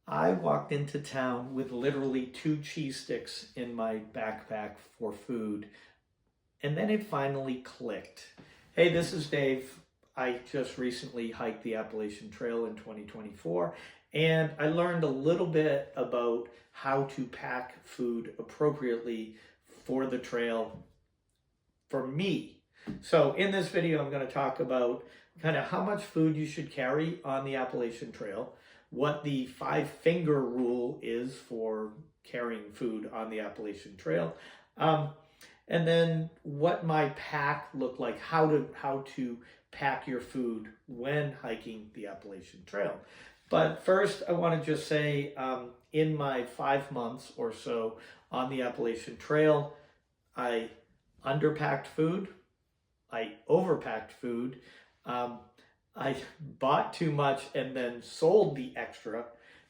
I walked into town with literally 2 cheese sticks in my backpack for food, and then it finally clicked. Hey, this is Dave. I just recently hiked the Appalachian Trail in 2024, and I learned a little bit about how to pack food appropriately for the trail for me. So in this video, I'm going to talk about kind of how much food you should carry on the Appalachian Trail, what the 5 finger rule is for carrying food on the Appalachian Trail, um, and then what my pack looked like, how to pack your food when hiking the Appalachian Trail. But first, I want to just say, in my 5 months or so on the Appalachian Trail, I underpacked food, I overpacked food, um, I bought too much and then sold the extra,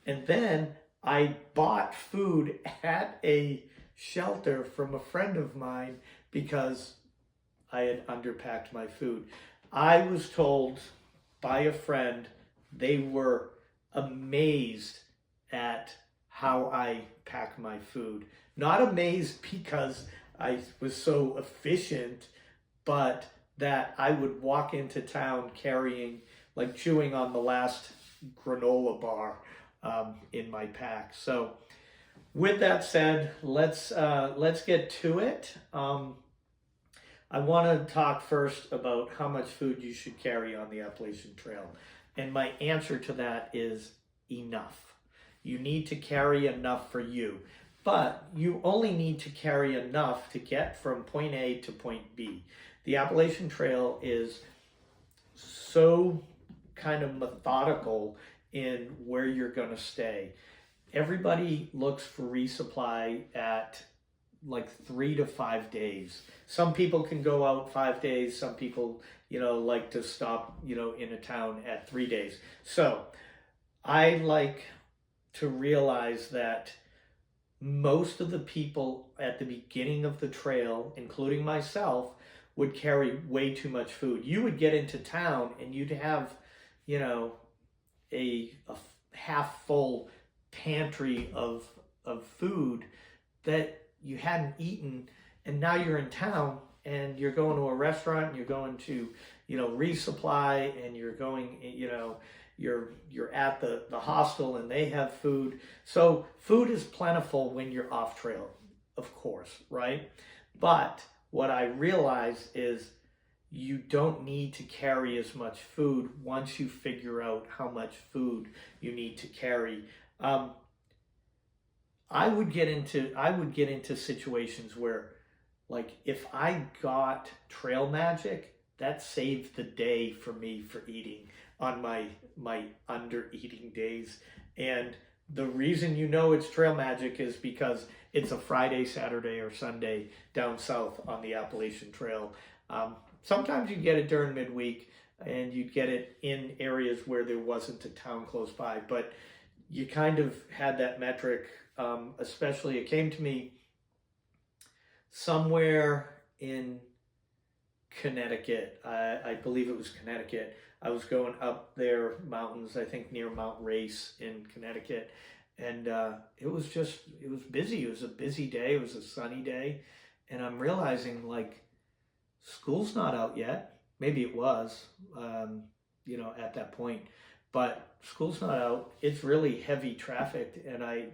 and then I bought food at a shelter from a friend of mine because I had underpacked my food. I was told by a friend they were amazed at how I pack my food. Not amazed because I was so efficient, but that I would walk into town carrying, like chewing on the last granola bar in my pack. So with that said, let's get to it. I want to talk first about how much food you should carry on the Appalachian Trail. And my answer to that is enough. You need to carry enough for you. But you only need to carry enough to get from point A to point B. The Appalachian Trail is so kind of methodical in where you're going to stay. Everybody looks for resupply at like 3 to 5 days. Some people can go out 5 days. Some people, like to stop, in a town at 3 days. So I like to realize that most of the people at the beginning of the trail, including myself, would carry way too much food. You would get into town and you'd have, a half full pantry of food that you hadn't eaten, and now you're in town and you're going to a restaurant and you're going to, resupply, and you're going, you're at the hostel and they have food. So food is plentiful when you're off trail, of course, right? But what I realize is you don't need to carry as much food once you figure out how much food you need to carry. I would get into situations where, like, if I got trail magic, that saved the day for me for eating on my under eating days. And the reason it's trail magic is because it's a Friday, Saturday, or Sunday down south on the Appalachian Trail. Sometimes you get it during midweek, and you get it in areas where there wasn't a town close by, but you kind of had that metric. Especially, it came to me somewhere in Connecticut. I believe it was Connecticut. I was going up their mountains, I think near Mount Race in Connecticut. And it was busy. It was a busy day. It was a sunny day. And I'm realizing, like, school's not out yet. Maybe it was, at that point. But school's not out. It's really heavy traffic. And I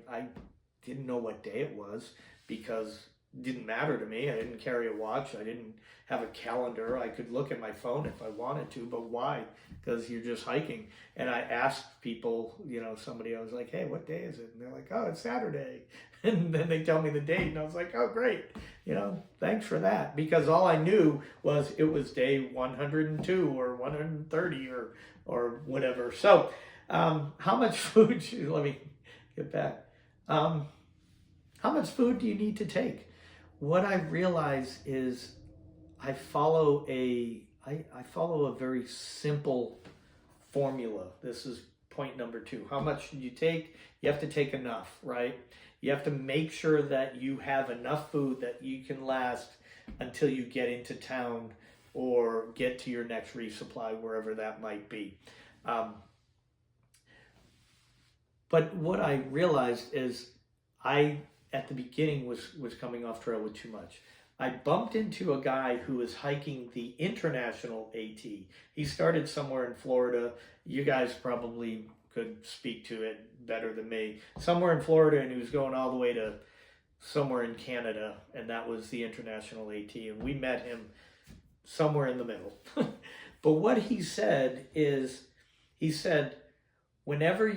didn't know what day it was because it didn't matter to me. I didn't carry a watch. I didn't have a calendar. I could look at my phone if I wanted to, but why? Because you're just hiking. And I asked people, somebody, I was like, hey, what day is it? And they're like, oh, it's Saturday. And then they tell me the date, and I was like, oh, great. Thanks for that. Because all I knew was it was day 102 or 130 or whatever. So how much food let me get back. How much food do you need to take? What I realize is I follow a very simple formula. This is point number 2. How much should you take? You have to take enough, right? You have to make sure that you have enough food that you can last until you get into town or get to your next resupply, wherever that might be. But what I realized is I, at the beginning, was coming off trail with too much. I bumped into a guy who was hiking the international AT. He started somewhere in Florida. You guys probably could speak to it better than me. Somewhere in Florida, and he was going all the way to somewhere in Canada, and that was the international AT. And we met him somewhere in the middle. But what he said is, he said, whenever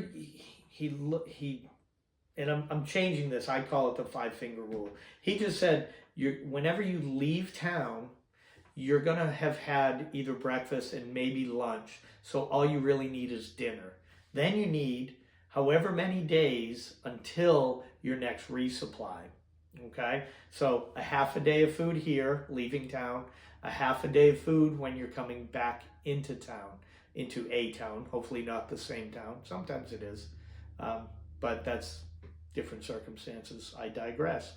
he and I'm changing this, I call it the 5-finger rule. He just said, whenever you leave town, you're going to have had either breakfast and maybe lunch. So all you really need is dinner. Then you need however many days until your next resupply. Okay? So a half a day of food here, leaving town, a half a day of food when you're coming back into town, into a town, hopefully not the same town. Sometimes it is, but that's different circumstances. I digress.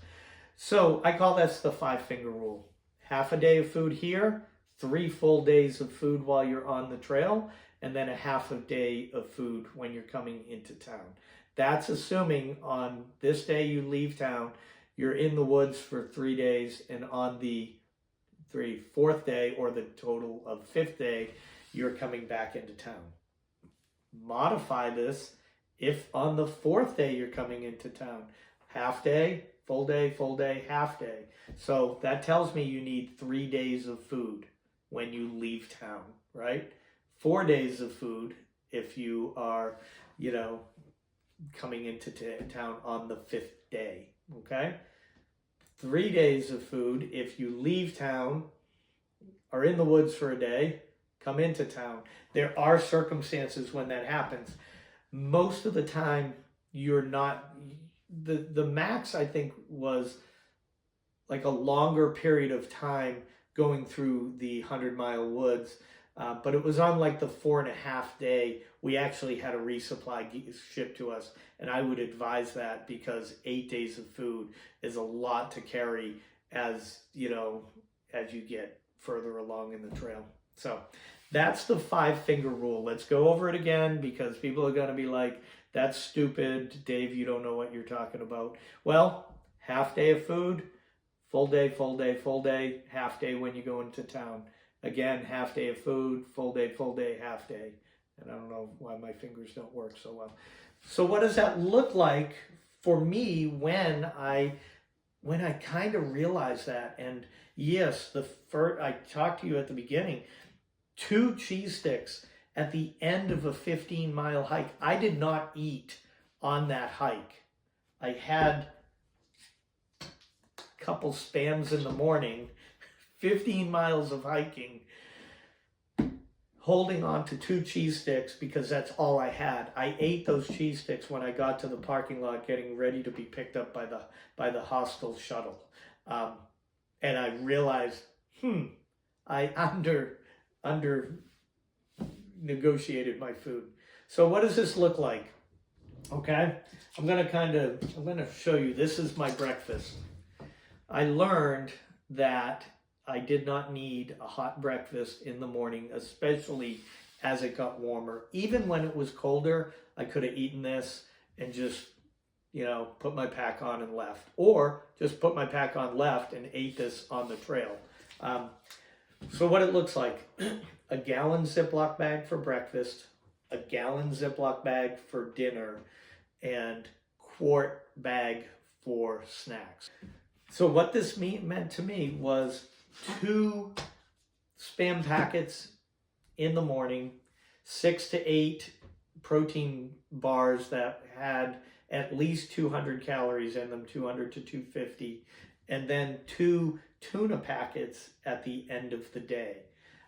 So I call this the 5-finger rule. Half a day of food here, 3 full days of food while you're on the trail, and then a half a day of food when you're coming into town. That's assuming on this day you leave town, you're in the woods for 3 days, and on the 4th day, or the total of 5th day, you're coming back into town. Modify this if on the 4th day you're coming into town. Half day, full day, half day. So that tells me you need 3 days of food when you leave town, right? 4 days of food if you are, coming into town on the 5th day, okay? 3 days of food if you leave town, are in the woods for a day, come into town. There are circumstances when that happens. Most of the time, you're not, the max I think was like a longer period of time going through the 100-mile woods, but it was on like the 4.5 day, we actually had a resupply shipped to us, and I would advise that because 8 days of food is a lot to carry as you get further along in the trail. So that's the 5-finger rule. Let's go over it again because people are going to be like, that's stupid, Dave, you don't know what you're talking about. Well, half day of food, full day, half day when you go into town. Again, half day of food, full day, half day. And I don't know why my fingers don't work so well. So what does that look like for me when I kind of realize that? And yes, I talked to you at the beginning, 2 cheese sticks at the end of a 15-mile hike. I did not eat on that hike. I had a couple Spams in the morning, 15 miles of hiking, holding on to 2 cheese sticks because that's all I had. I ate those cheese sticks when I got to the parking lot getting ready to be picked up by the hostel shuttle. And I realized, I under negotiated my food. So what does this look like? Okay, I'm gonna show you. This is my breakfast. I learned that I did not need a hot breakfast in the morning, especially as it got warmer. Even when it was colder, I could have eaten this and just, put my pack on and left. Or just put my pack on, left, and ate this on the trail. So what it looks like, a gallon Ziploc bag for breakfast, a gallon Ziploc bag for dinner, and quart bag for snacks. So what this meant to me was 2 Spam packets in the morning, 6 to 8 protein bars that had at least 200 calories in them, 200 to 250, and then 2 tuna packets at the end of the day.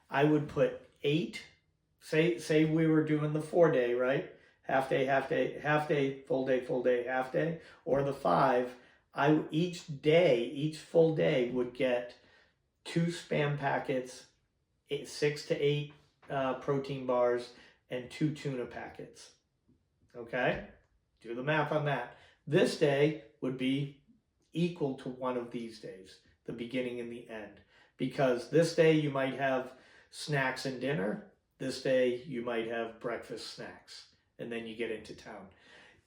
I would put 8, say we were doing the 4-day, right? Half day, full day, half day, or the 5. Each full day would get 2 Spam packets, 6 to 8 protein bars, and 2 tuna packets. Okay? Do the math on that. This day would be equal to one of these days, the beginning and the end. Because this day you might have snacks and dinner. This day you might have breakfast, snacks, and then you get into town.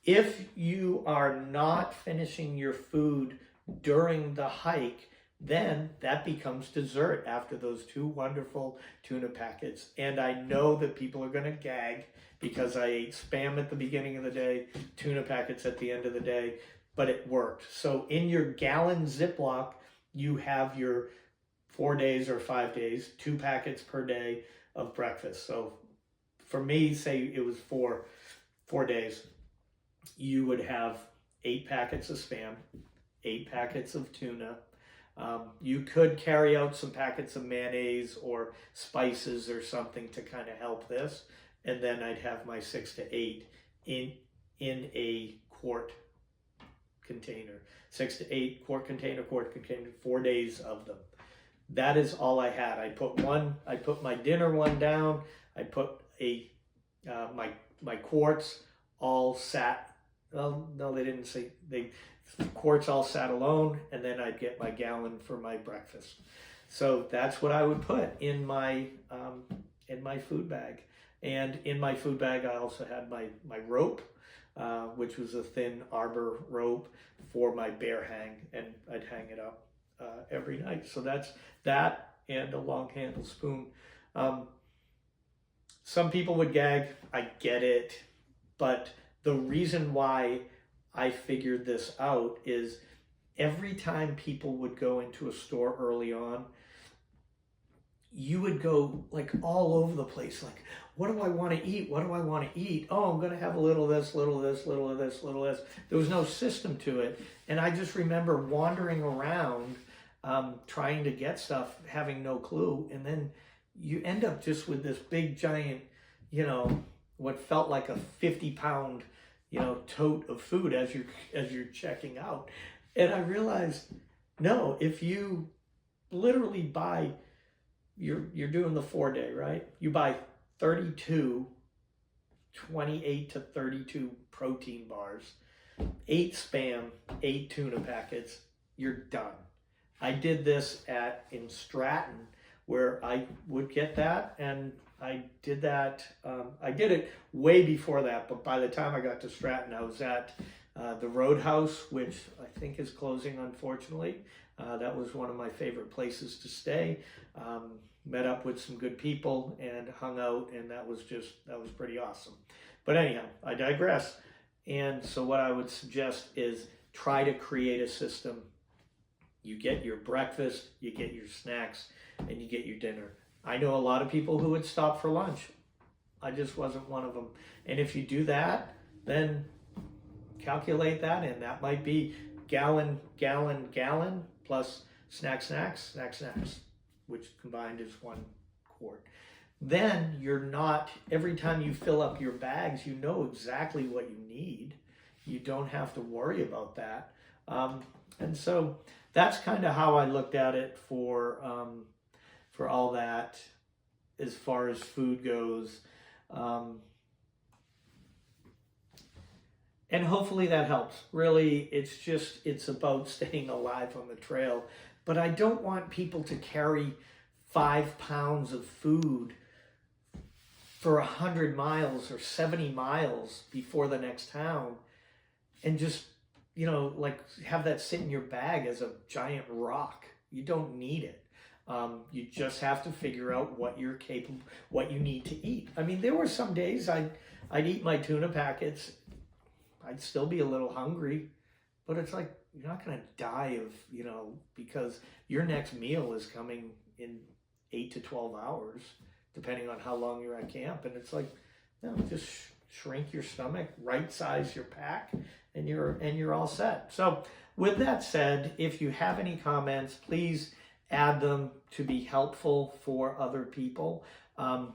If you are not finishing your food during the hike, then that becomes dessert after those 2 wonderful tuna packets. And I know that people are going to gag because I ate Spam at the beginning of the day, tuna packets at the end of the day, but it worked. So in your gallon Ziploc, you have your 4 days or 5 days, 2 packets per day of breakfast. So for me, say it was 4 days, you would have 8 packets of Spam, 8 packets of tuna. You could carry out some packets of mayonnaise or spices or something to kind of help this. And then I'd have my 6 to 8 in a quart container. 6 to 8 quart container, 4 days of them. That is all I had. I put my dinner one down. I put my quarts all sat, well, no, they didn't say, quarts all sat alone, and then I'd get my gallon for my breakfast. So that's what I would put in my food bag. And in my food bag, I also had my rope, which was a thin arbor rope for my bear hang, and I'd hang it up every night. So that's that, and a long handle spoon. Some people would gag, I get it, but the reason why I figured this out is every time people would go into a store early on, you would go like all over the place. Like, what do I want to eat? What do I want to eat? Oh, I'm going to have a little of this, little of this, little of this, little of this. There was no system to it. And I just remember wandering around, trying to get stuff, having no clue. And then you end up just with this big giant, what felt like a 50-pound, tote of food as you're checking out. And I realized, no, if you literally buy, you're doing the 4 day, right? You buy 28 to 32 protein bars, 8 Spam, 8 tuna packets, you're done. I did this in Stratton, where I would get that, and I did that. I did it way before that, but by the time I got to Stratton, I was at the Roadhouse, which I think is closing, unfortunately. That was one of my favorite places to stay. Met up with some good people and hung out, and that was pretty awesome. But anyhow, I digress. And so what I would suggest is try to create a system. You get your breakfast, you get your snacks, and you get your dinner. I know a lot of people who would stop for lunch. I just wasn't one of them. And if you do that, then calculate that in. That might be gallon plus snacks, which combined is 1 quart. Then you're not, every time you fill up your bags, you know exactly what you need. You don't have to worry about that. And so that's kind of how I looked at it for all that as far as food goes. And hopefully that helps. Really, it's about staying alive on the trail. But I don't want people to carry 5 pounds of food for 100 miles or 70 miles before the next town and just, like have that sit in your bag as a giant rock. You don't need it. You just have to figure out what you're capable, what you need to eat. I mean, there were some days I'd eat my tuna packets. I'd still be a little hungry, but it's like, you're not going to die of, because your next meal is coming in 8 to 12 hours, depending on how long you're at camp. And it's like, no, just shrink your stomach, right size your pack, and you're all set. So with that said, if you have any comments, please add them to be helpful for other people. Tell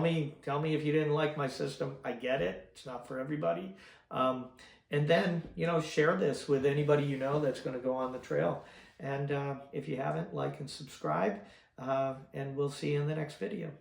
me if you didn't like my system. I get it. It's not for everybody. And then, share this with anybody that's going to go on the trail. And if you haven't, like and subscribe, and we'll see you in the next video.